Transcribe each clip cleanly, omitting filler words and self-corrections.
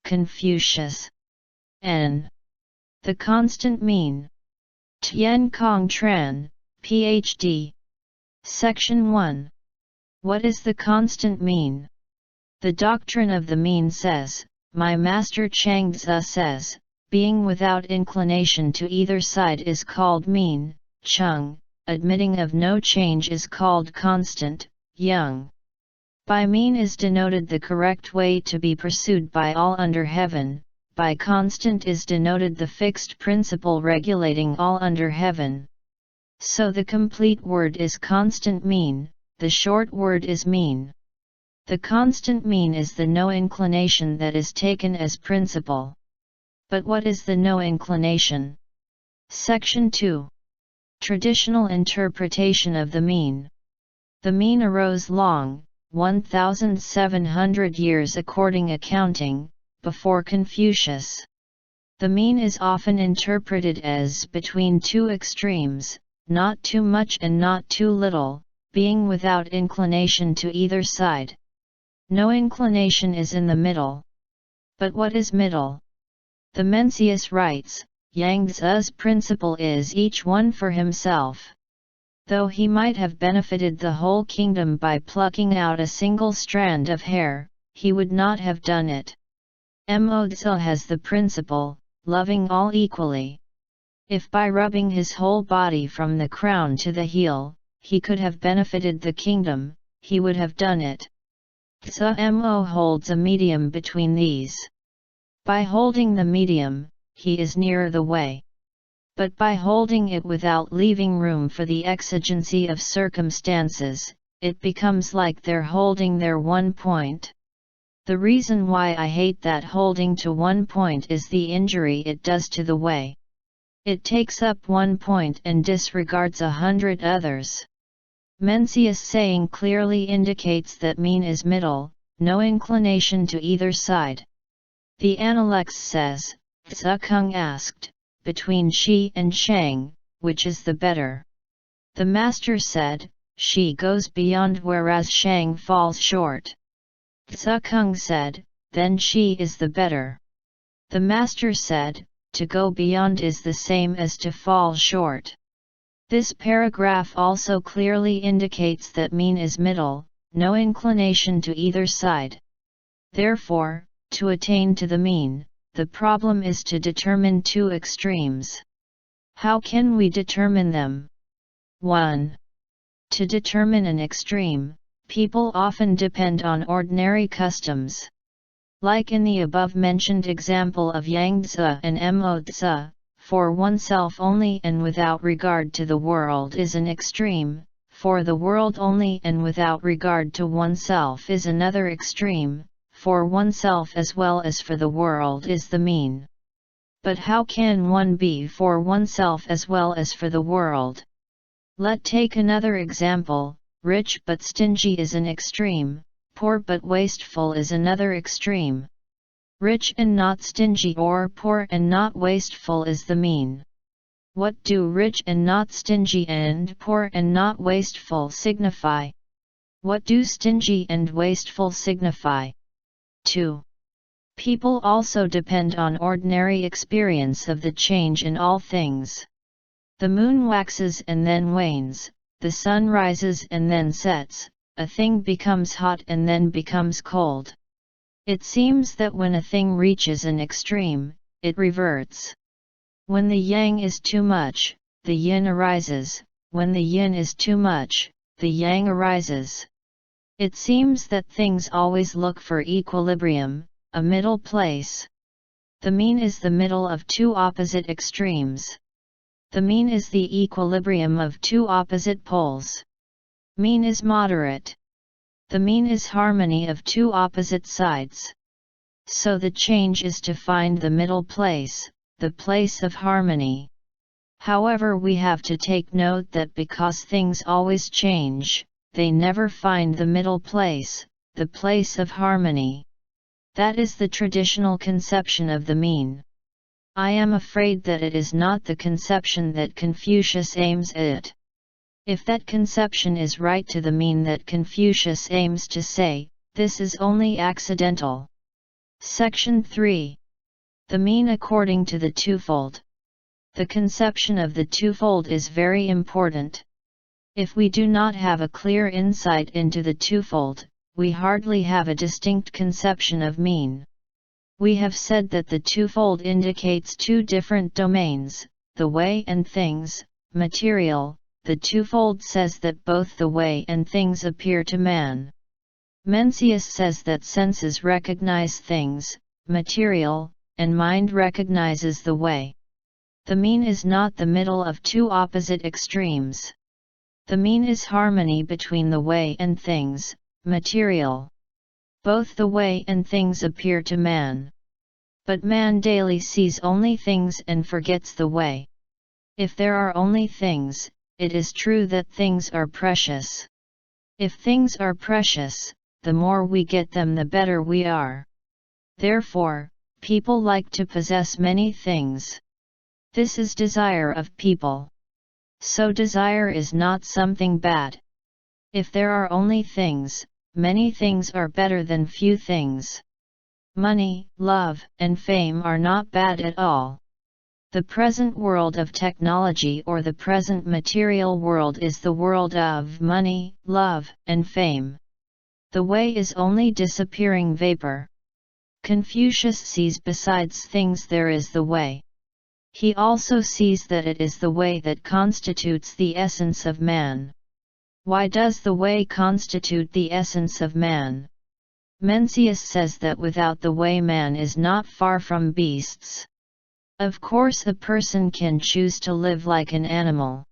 Confucius. N. The constant mean. Tien Cong Tran, Ph.D. Section 1. What is the constant mean? The doctrine of the mean says, my master Chang Tzu says, being without inclination to either side is called mean, Chung, admitting of no change is called constant, Yang. By mean is denoted the correct way to be pursued by all under heaven, by constant is denoted the fixed principle regulating all under heaven. So the complete word is constant mean, the short word is mean. The constant mean is the no inclination that is taken as principle. But what is the no inclination? Section 2. Traditional interpretation of the mean. The mean arose long, 1,700 years according accounting, before Confucius. The mean is often interpreted as between two extremes, not too much and not too little, being without inclination to either side. No inclination is in the middle. But what is middle? The Mencius writes, Yang Tzu's principle is each one for himself. Though he might have benefited the whole kingdom by plucking out a single strand of hair, he would not have done it. Mo Tzu has the principle, loving all equally. If by rubbing his whole body from the crown to the heel, he could have benefited the kingdom, he would have done it. Tzu Mo holds a medium between these. By holding the medium, he is nearer the way. But by holding it without leaving room for the exigency of circumstances, it becomes like they're holding their one point. The reason why I hate that holding to one point is the injury it does to the way. It takes up one point and disregards 100 others. Mencius saying clearly indicates that mean is middle, no inclination to either side. The Analects says, Tzu Kung asked, between Shi and Shang, which is the better? The master said, Shi goes beyond whereas Shang falls short. Tzu Kung said, then Shi is the better. The master said, to go beyond is the same as to fall short. This paragraph also clearly indicates that mean is middle, no inclination to either side. Therefore, to attain to the mean, the problem is to determine two extremes. How can we determine them? 1. To determine an extreme, people often depend on ordinary customs. Like in the above-mentioned example of Yang Tzu and Mo Tzu, for oneself only and without regard to the world is an extreme, for the world only and without regard to oneself is another extreme, for oneself as well as for the world is the mean. But how can one be for oneself as well as for the world? Let take another example, rich but stingy is an extreme, poor but wasteful is another extreme. Rich and not stingy or poor and not wasteful is the mean. What do rich and not stingy and poor and not wasteful signify? What do stingy and wasteful signify? 2. People also depend on ordinary experience of the change in all things. The moon waxes and then wanes, the sun rises and then sets, a thing becomes hot and then becomes cold. It seems that when a thing reaches an extreme, it reverts. When the yang is too much, the yin arises, when the yin is too much, the yang arises. It seems that things always look for equilibrium, a middle place. The mean is the middle of two opposite extremes. The mean is the equilibrium of two opposite poles. Mean is moderate. The mean is harmony of two opposite sides. So the change is to find the middle place, the place of harmony. However, we have to take note that because things always change, they never find the middle place, the place of harmony. That is the traditional conception of the mean. I am afraid that it is not the conception that Confucius aims at. If that conception is right to the mean that Confucius aims to say, this is only accidental. Section 3. The mean according to the twofold. The conception of the twofold is very important. If we do not have a clear insight into the twofold, we hardly have a distinct conception of mean. We have said that the twofold indicates two different domains, the way and things, material. The twofold says that both the way and things appear to man. Mencius says that senses recognize things, material, and mind recognizes the way. The mean is not the middle of two opposite extremes. The mean is harmony between the way and things, material. Both the way and things appear to man. But man daily sees only things and forgets the way. If there are only things, it is true that things are precious. If things are precious, the more we get them the better we are. Therefore, people like to possess many things. This is desire of people. So desire is not something bad. If there are only things, many things are better than few things. Money, love, and fame are not bad at all. The present world of technology or the present material world is the world of money, love, and fame. The way is only disappearing vapor. Confucius sees besides things there is the way. He also sees that it is the way that constitutes the essence of man. Why does the way constitute the essence of man? Mencius says that without the way man is not far from beasts. Of course a person can choose to live like an animal.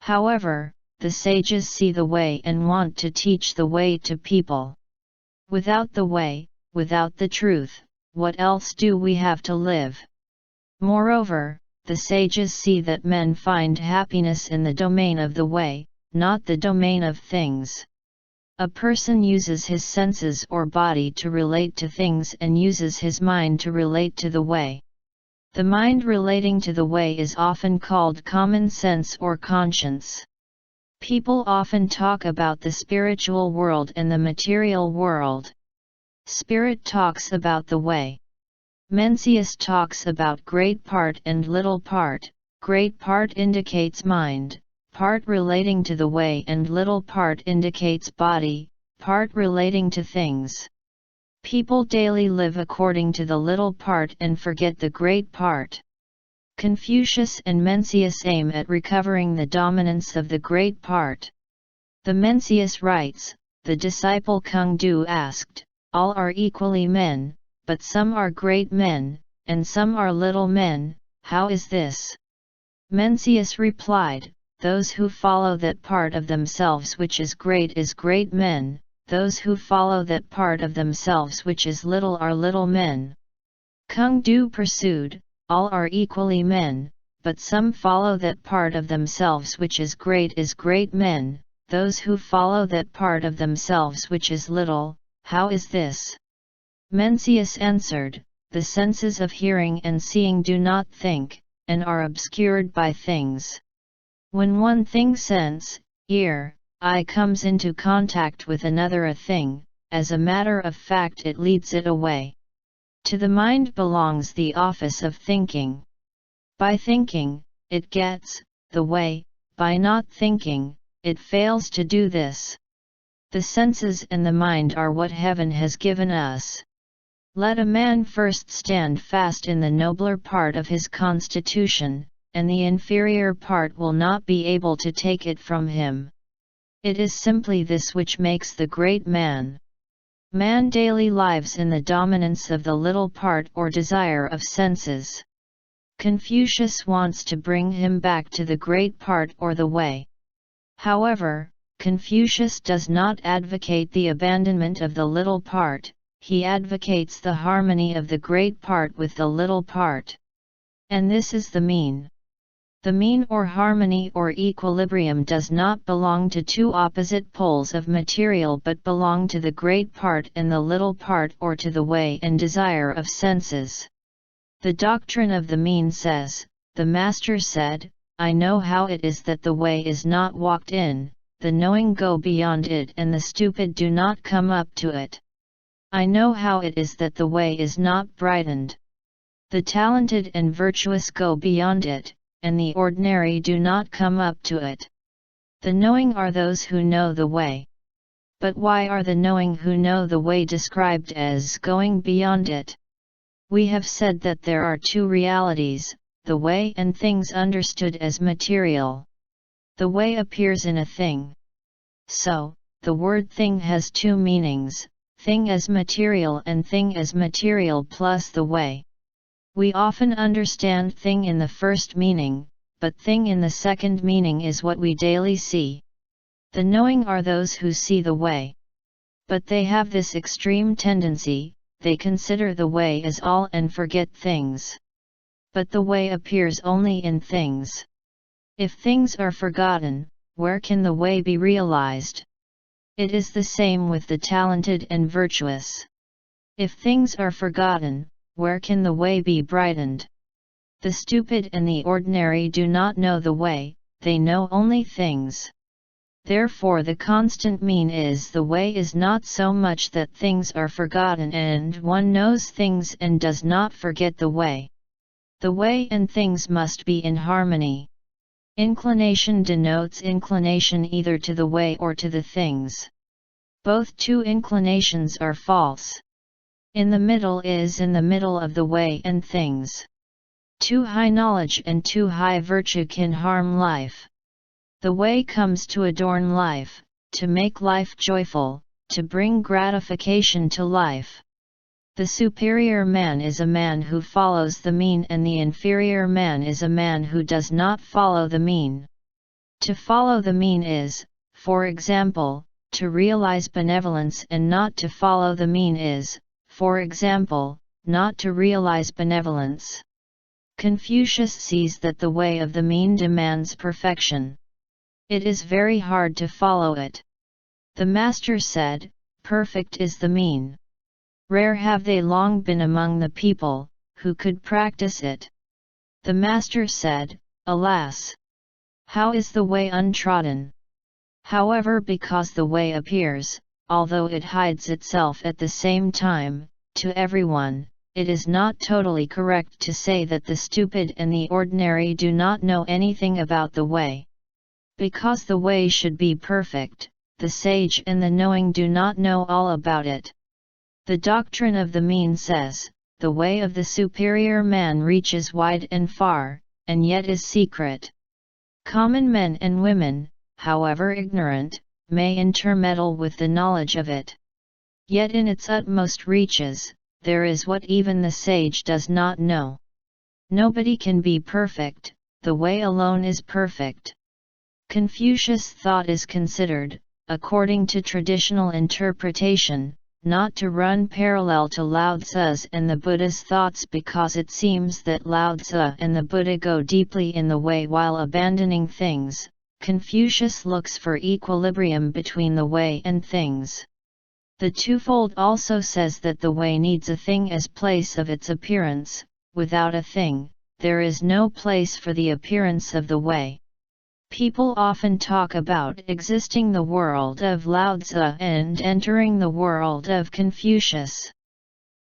However, the sages see the way and want to teach the way to people. Without the way, without the truth, what else do we have to live? Moreover, the sages see that men find happiness in the domain of the way, not the domain of things. A person uses his senses or body to relate to things and uses his mind to relate to the way. The mind relating to the way is often called common sense or conscience. People often talk about the spiritual world and the material world. Spirit talks about the way. Mencius talks about great part and little part. Great part indicates mind, part relating to the way, and little part indicates body, part relating to things. People daily live according to the little part and forget the great part. Confucius and Mencius aim at recovering the dominance of the great part. The Mencius writes, the disciple Kung Du asked, all are equally men, but some are great men, and some are little men, how is this? Mencius replied, those who follow that part of themselves which is great men, those who follow that part of themselves which is little are little men. Kung Du pursued, all are equally men, but some follow that part of themselves which is great men, those who follow that part of themselves which is little, how is this? Mencius answered, the senses of hearing and seeing do not think, and are obscured by things. When one thing sense, ear, eye comes into contact with another a thing, as a matter of fact it leads it away. To the mind belongs the office of thinking. By thinking, it gets the way, by not thinking, it fails to do this. The senses and the mind are what heaven has given us. Let a man first stand fast in the nobler part of his constitution, and the inferior part will not be able to take it from him. It is simply this which makes the great man. Man daily lives in the dominance of the little part or desire of senses. Confucius wants to bring him back to the great part or the way. However, Confucius does not advocate the abandonment of the little part, he advocates the harmony of the great part with the little part. And this is the mean. The mean or harmony or equilibrium does not belong to two opposite poles of material but belong to the great part and the little part or to the way and desire of senses. The doctrine of the mean says, the Master said, I know how it is that the way is not walked in, the knowing go beyond it and the stupid do not come up to it. I know how it is that the way is not brightened. The talented and virtuous go beyond it, and the ordinary do not come up to it. The knowing are those who know the way. But why are the knowing who know the way described as going beyond it? We have said that there are two realities, the way and things understood as material. The way appears in a thing. So, the word thing has two meanings, thing as material and thing as material plus the way. We often understand thing in the first meaning, but thing in the second meaning is what we daily see. The knowing are those who see the way. But they have this extreme tendency, they consider the way as all and forget things. But the way appears only in things. If things are forgotten, where can the way be realized? It is the same with the talented and virtuous. If things are forgotten, where can the way be brightened? The stupid and the ordinary do not know the way, they know only things. Therefore the constant mean is the way is not so much that things are forgotten and one knows things and does not forget the way. The way and things must be in harmony. Inclination denotes inclination either to the way or to the things. Both two inclinations are false. In the middle is in the middle of the way and things. Too high knowledge and too high virtue can harm life. The way comes to adorn life, to make life joyful, to bring gratification to life. The superior man is a man who follows the mean and the inferior man is a man who does not follow the mean. To follow the mean is, for example, to realize benevolence, and not to follow the mean is, for example, not to realize benevolence. Confucius sees that the way of the mean demands perfection. It is very hard to follow it. The master said, "Perfect is the mean." Rare have they long been among the people, who could practice it. The master said, "Alas! How is the way untrodden?" However, because the way appears, although it hides itself at the same time, to everyone, it is not totally correct to say that the stupid and the ordinary do not know anything about the way. Because the way should be perfect, the sage and the knowing do not know all about it. The doctrine of the mean says, the way of the superior man reaches wide and far, and yet is secret. Common men and women, however ignorant, may intermeddle with the knowledge of it. Yet in its utmost reaches, there is what even the sage does not know. Nobody can be perfect, the way alone is perfect. Confucius' thought is considered, according to traditional interpretation, not to run parallel to Lao Tzu's and the Buddha's thoughts, because it seems that Lao Tzu and the Buddha go deeply in the way while abandoning things. Confucius looks for equilibrium between the way and things. The twofold also says that the way needs a thing as place of its appearance. Without a thing, there is no place for the appearance of the way. People often talk about existing the world of Lao Tzu and entering the world of Confucius.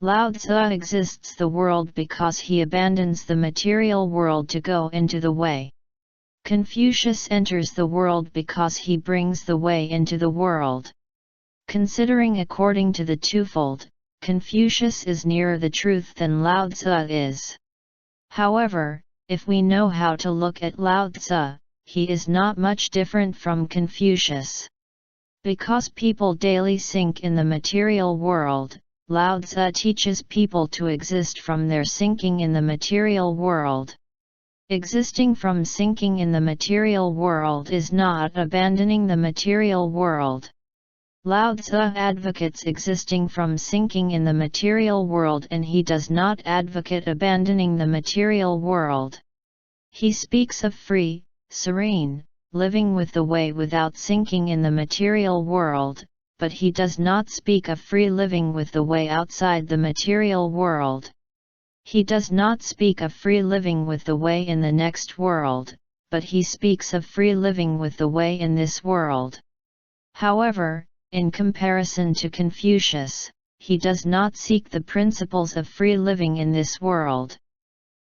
Lao Tzu exists the world because he abandons the material world to go into the way. Confucius enters the world because he brings the way into the world. Considering according to the twofold, Confucius is nearer the truth than Lao Tzu is. However, if we know how to look at Lao Tzu, he is not much different from Confucius. Because people daily sink in the material world, Lao Tzu teaches people to exist from their sinking in the material world. Existing from sinking in the material world is not abandoning the material world. Lao Tzu advocates existing from sinking in the material world, and he does not advocate abandoning the material world. He speaks of free, serene, living with the way without sinking in the material world, but he does not speak of free living with the way outside the material world. He does not speak of free living with the way in the next world, but he speaks of free living with the way in this world. However, in comparison to Confucius, he does not seek the principles of free living in this world.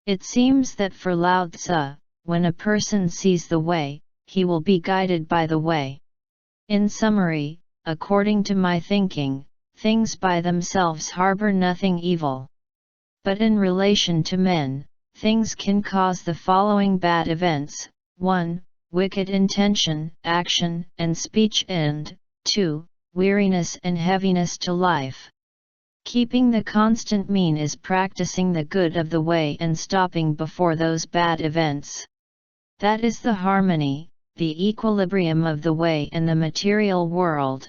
It seems that for Lao Tzu, when a person sees the way, he will be guided by the way. In summary, according to my thinking, things by themselves harbor nothing evil. But in relation to men, things can cause the following bad events: 1. Wicked intention, action, and speech, and 2. Weariness and heaviness to life. Keeping the constant mean is practicing the good of the way and stopping before those bad events. That is the harmony, the equilibrium of the way and the material world.